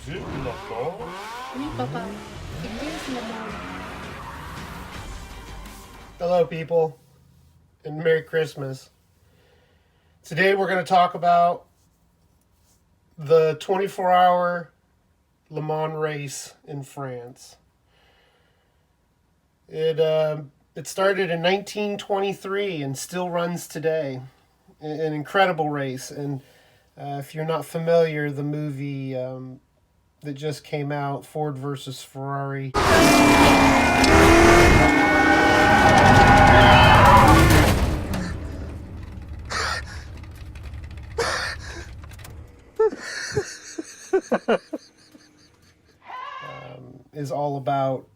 it Le Mans? Oui, Papa. It is Le Mans. Hello, people, and Merry Christmas. Today we're going to talk about the 24-hour Le Mans race in France. It started in 1923 and still runs today. An incredible race. And if you're not familiar, the movie that just came out, Ford versus Ferrari. Is all about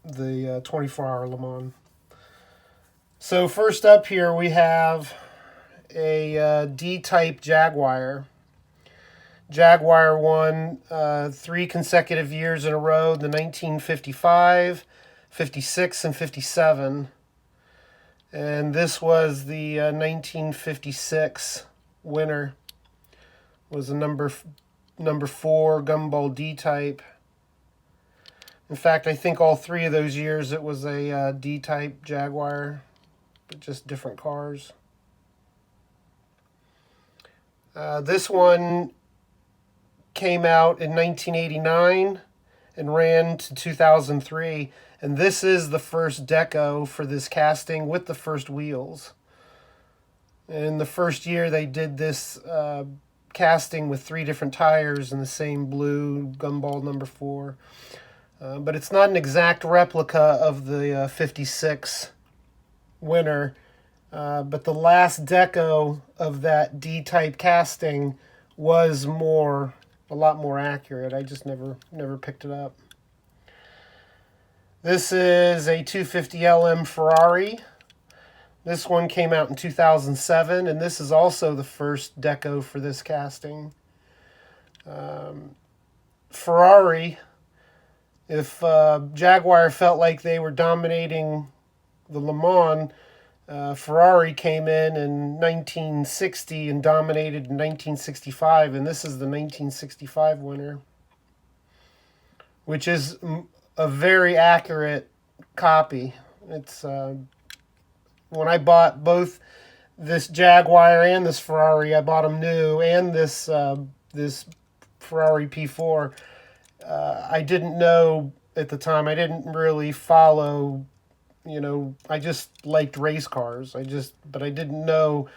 the 24-hour Le Mans. So first up here we have a D-type Jaguar. Jaguar won 3 consecutive years in a row, the 1955, 56, and 57. And this was the 1956 winner. Was a number 4 gumball D-type. In fact, I think all 3 of those years it was a D-type Jaguar, but just different cars. This one came out in 1989 and ran to 2003. And this is the first deco for this casting with the first wheels. In the first year they did this casting with 3 different tires in the same blue gumball number 4. But it's not an exact replica of the 56 winner. But the last deco of that D-type casting was a lot more accurate. I just never picked it up. This is a 250 Lm Ferrari. This one came out in 2007, and this is also the first deco for this casting. Ferrari, if Jaguar felt like they were dominating the Le Mans, Ferrari came in 1960 and dominated in 1965, and this is the 1965 winner, which is a very accurate copy. It's when I bought both this Jaguar and this Ferrari, I bought them new, and this Ferrari P4. I didn't know at the time. I didn't really follow. I just liked race cars. But I didn't know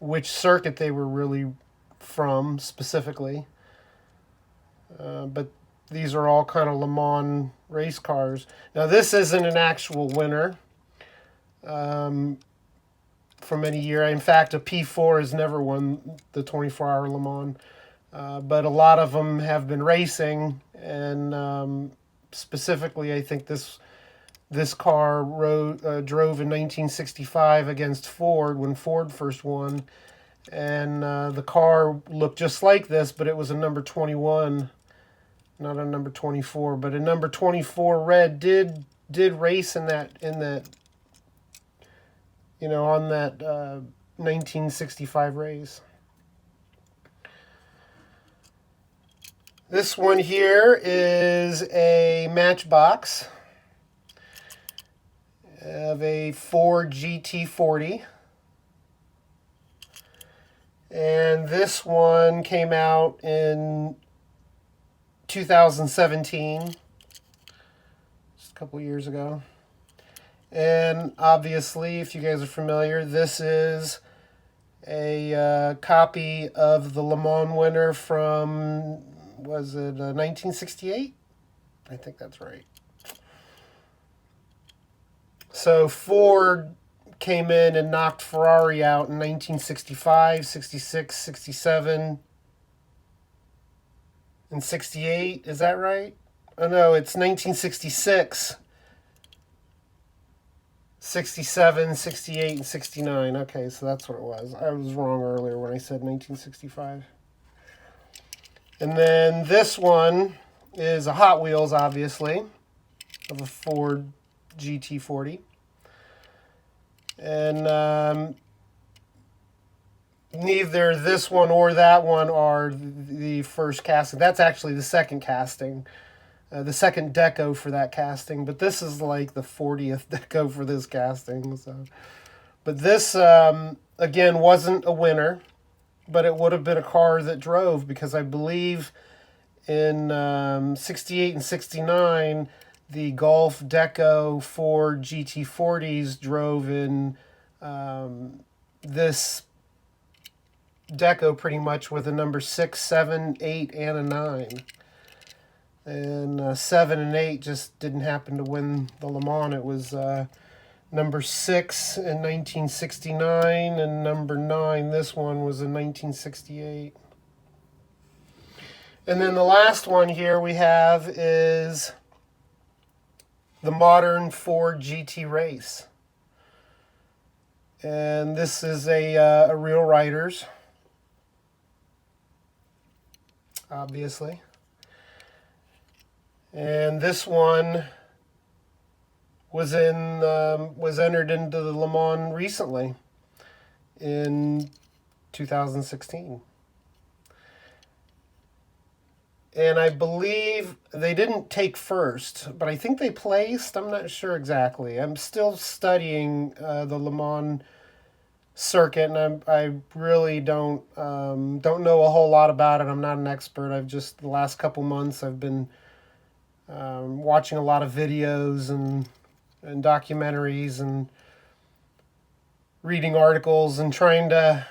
which circuit they were really from specifically. But these are all kind of Le Mans race cars. Now, this isn't an actual winner from any year. In fact, a P4 has never won the 24-hour Le Mans. But a lot of them have been racing, and specifically, I think this car drove in 1965 against Ford when Ford first won. And the car looked just like this, but it was a number 21, not a number 24. But a number 24 red did race on that 1965 race. This one here is a Matchbox of a Ford GT40. And this one came out in 2017, just a couple years ago. And obviously, if you guys are familiar, this is a copy of the Le Mans winner from, was it 1968? I think that's right. So Ford came in and knocked Ferrari out in 1965, 66, 67, and 68. Is that right? Oh, no, it's 1966, 67, 68, and 69. Okay, so that's what it was. I was wrong earlier when I said 1965. And then this one is a Hot Wheels, obviously, of a Ford GT40. And neither this one or that one are the first casting. That's actually the second casting, the second deco for that casting. But this is like the 40th deco for this casting. So, but this again wasn't a winner, but it would have been a car that drove, because I believe in 68 and 69 the Golf Deco Ford GT40s drove in this deco pretty much with a number 6, 7, 8, and a 9. And 7 and 8 just didn't happen to win the Le Mans. It was number 6 in 1969, and number 9, this one, was in 1968. And then the last one here we have is the modern Ford GT Race. And this is a real Riders, obviously. And this one was entered into the Le Mans recently in 2016. And I believe they didn't take first, but I think they placed. I'm not sure exactly. I'm still studying the Le Mans circuit, and I really don't know a whole lot about it. I'm not an expert. The last couple months I've been watching a lot of videos and documentaries and reading articles and trying to,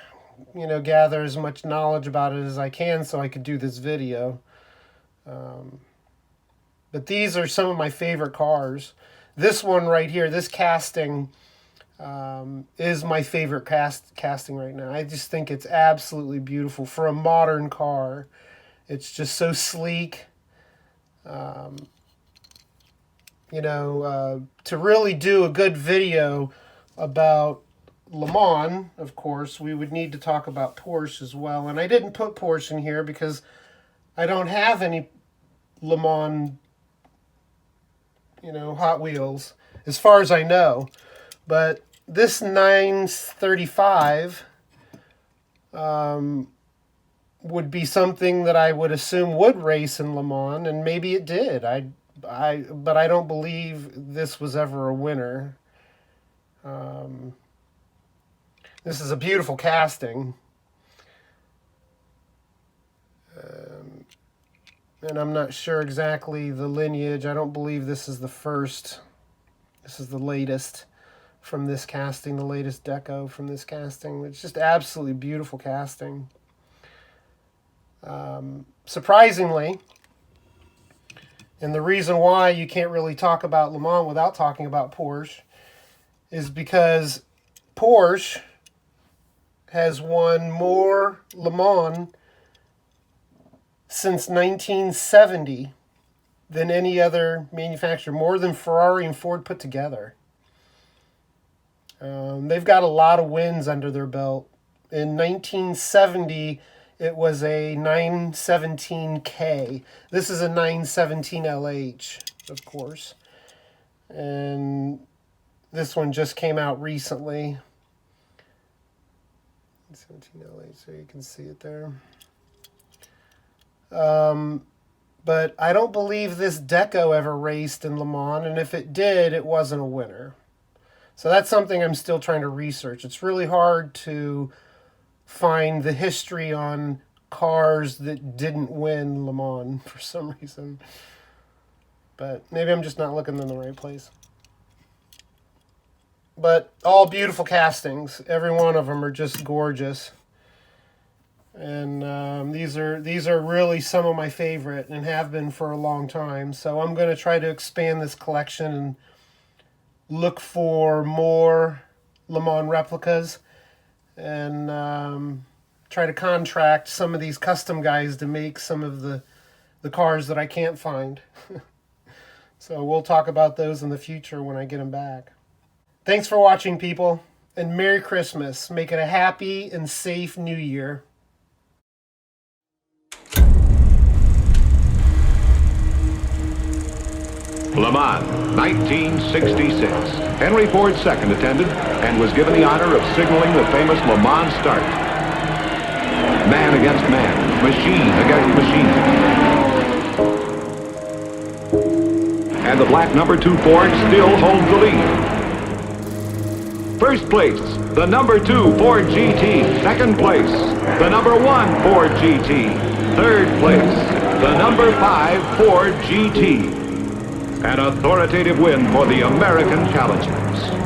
gather as much knowledge about it as I can so I could do this video. But these are some of my favorite cars. This one right here, this casting, is my favorite casting right now. I just think it's absolutely beautiful for a modern car. It's just so sleek. To really do a good video about Le Mans, of course, we would need to talk about Porsche as well. And I didn't put Porsche in here because I don't have any Le Mans, Hot Wheels, as far as I know. But this 935 would be something that I would assume would race in Le Mans, and maybe it did. But I don't believe this was ever a winner. This is a beautiful casting. And I'm not sure exactly the lineage. I don't believe this is the first. This is the latest from this casting, the latest deco from this casting. It's just absolutely beautiful casting. Surprisingly, and the reason why you can't really talk about Le Mans without talking about Porsche is because Porsche has won more Le Mans since 1970 than any other manufacturer, more than Ferrari and Ford put together. They've got a lot of wins under their belt. In 1970, it was a 917K. This is a 917LH, of course. And this one just came out recently. 917LH, so you can see it there. But I don't believe this deco ever raced in Le Mans, and if it did, it wasn't a winner. So that's something I'm still trying to research. It's really hard to find the history on cars that didn't win Le Mans for some reason. But maybe I'm just not looking in the right place. But all beautiful castings. Every one of them are just gorgeous. And these are really some of my favorite and have been for a long time. So I'm going to try to expand this collection and look for more Le Mans replicas and try to contract some of these custom guys to make some of the cars that I can't find. So we'll talk about those in the future when I get them back. Thanks for watching, people, and Merry Christmas. Make it a happy and safe New Year. Le Mans, 1966. Henry Ford II attended and was given the honor of signaling the famous Le Mans start. Man against man, machine against machine. And the black number 2 Ford still holds the lead. First place, the number 2 Ford GT. Second place, the number 1 Ford GT. Third place, the number 5 Ford GT. An authoritative win for the American challengers.